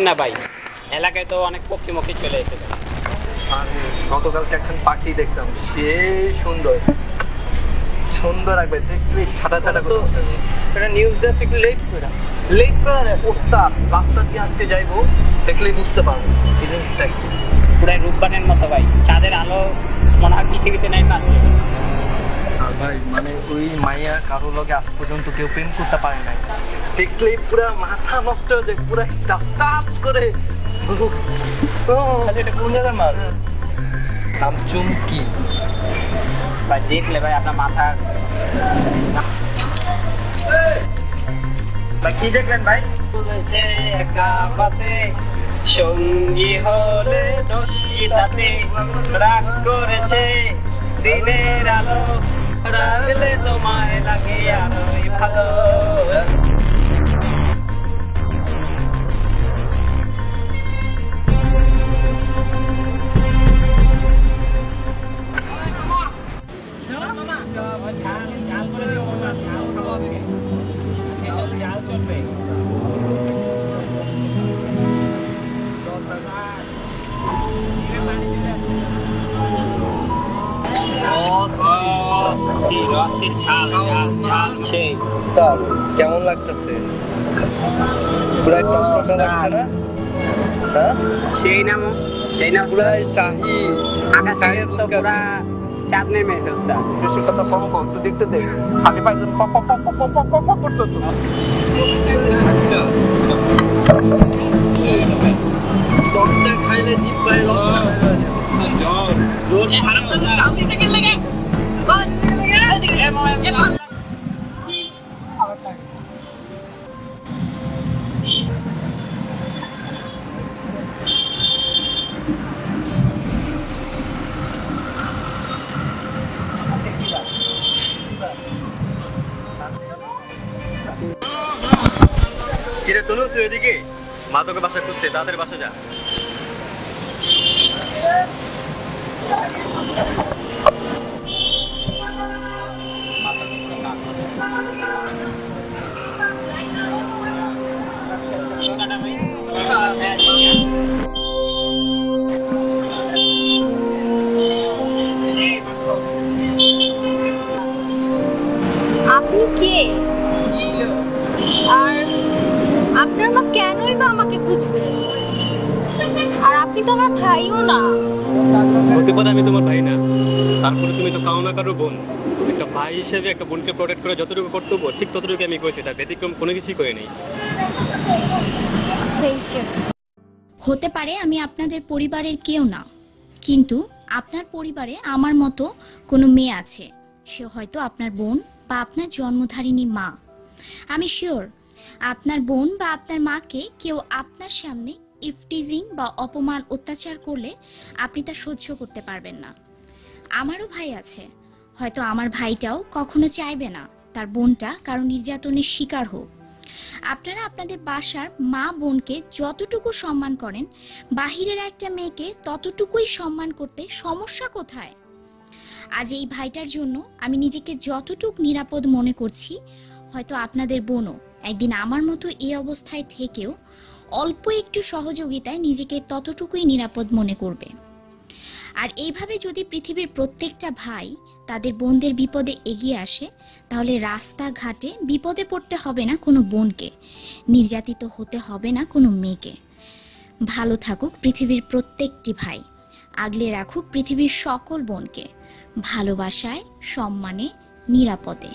না ভাই, এলাকায় তো অনেক পক্ষী মক্ষী চলে এসেছে। আমি গতকালকে একজন পাখি দেখলাম, সে সুন্দর সুন্দর একবার দেখলে ছাটা ছাটা করতে। এটা নিউজ দেশ একটু লেট করা যায়। ওস্তাদ রাস্তা দিয়ে আজকে যাইবো, দেখলেই বুঝতে পারবো ফিলিংসটা কি। পুরাই রূপবানের মতো ভাই, চাঁদের আলো মনে হয় পৃথিবীতে নাই মাত্র। আর ভাই মানে ওই মাইয়া কারো লগে আজ পর্যন্ত কেউ প্রেম করতে পারে নাই, দেখলেই পুরা মাথা নষ্ট হয়ে যায়, পুরা টাস করে। এটা কোন জায়গার মাল? নাম চুমকি। ভাই দেখলে ভাই আপনার মাথা। ভাই কি দেখলেন ভাই? বলেছে একা পাতে সঙ্গী হলে দোষী তাতে, রাগ করেছে দিনের আলো, রাগলে তোমায় লাগে আরোই ভালো। উস্তাদ কেমন লাগতেছে? পুরাই টসটসা লাগছে না? হ্যাঁ সেই নামও সেই নাম পুরাই শাহী আকাশ থেকে তো পুরা চাঁদ নেমে এসে উস্তাদ। বেশি কথা কম কর, তুই দেখতে দে। আগে পাই পপ পপ পপ পপ পপ পপ পপ করতেছ। টকটা খাইলে জিভ পায় রস। জোর হারাম তো দাও দিছে কে লাগে বল এ মোয় কিরে তনু, তুই এদিকে? মা তোকে বাসা খুঁজছে, তাদের বাসা যা। আপনি কে? আর আপনার মা কেনই বা আমাকে খুঁজবে? আর আপনি তো আমার ভাইও না। হতে পারে আমি তোমার ভাই না, তারপরে তুমি তো কারো না কারো বোন। একটা ভাই হিসেবে একটা বোনকে প্রোটেক্ট করে যতটুকু কর্তব্য ঠিক ততটুকু আমি করেছি, তার ব্যতিক্রম কোনো কিছুই করে নেই। হতে পারে আমি আপনাদের পরিবারের কেউ না, কিন্তু আপনার পরিবারে আমার মতো কোনো মেয়ে আছে, সে হয়তো আপনার বোন বা আপনার জন্মধারিণী মা। আমি শিওর আপনার বোন বা আপনার মাকে কেউ আপনার সামনে ইফটিজিং বা অপমান অত্যাচার করলে আপনি তা সহ্য করতে পারবেন না। আমারও ভাই আছে, হয়তো আমার ভাইটাও কখনো চাইবে না তার বোনটা কারো নির্যাতনের শিকার হোক। আপনারা আপনাদের বাসার মা বোনকে যতটুকু সম্মান করেন, বাহিরের একটা মেয়েকে ততটুকুই সম্মান করতে সমস্যা কোথায়? আজ এই ভাইটার জন্য আমি নিজেকে যতটুকু নিরাপদ মনে করছি, হয়তো আপনাদের বোনও একদিন আমার মতো এই অবস্থায় থেকেও অল্প একটু সহযোগিতায় নিজেকে ততটুকুই নিরাপদ মনে করবে। আর এইভাবে যদি পৃথিবীর প্রত্যেকটা ভাই তাদের বোনদের বিপদে এগিয়ে আসে, তাহলে রাস্তাঘাটে বিপদে পড়তে হবে না কোনো বোনকে, নির্যাতিত হতে হবে না কোনো মেয়েকে। ভালো থাকুক পৃথিবীর প্রত্যেকটি ভাই, আগলে রাখুক পৃথিবীর সকল বোনকে ভালোবাসায়, সম্মানে, নিরাপদে।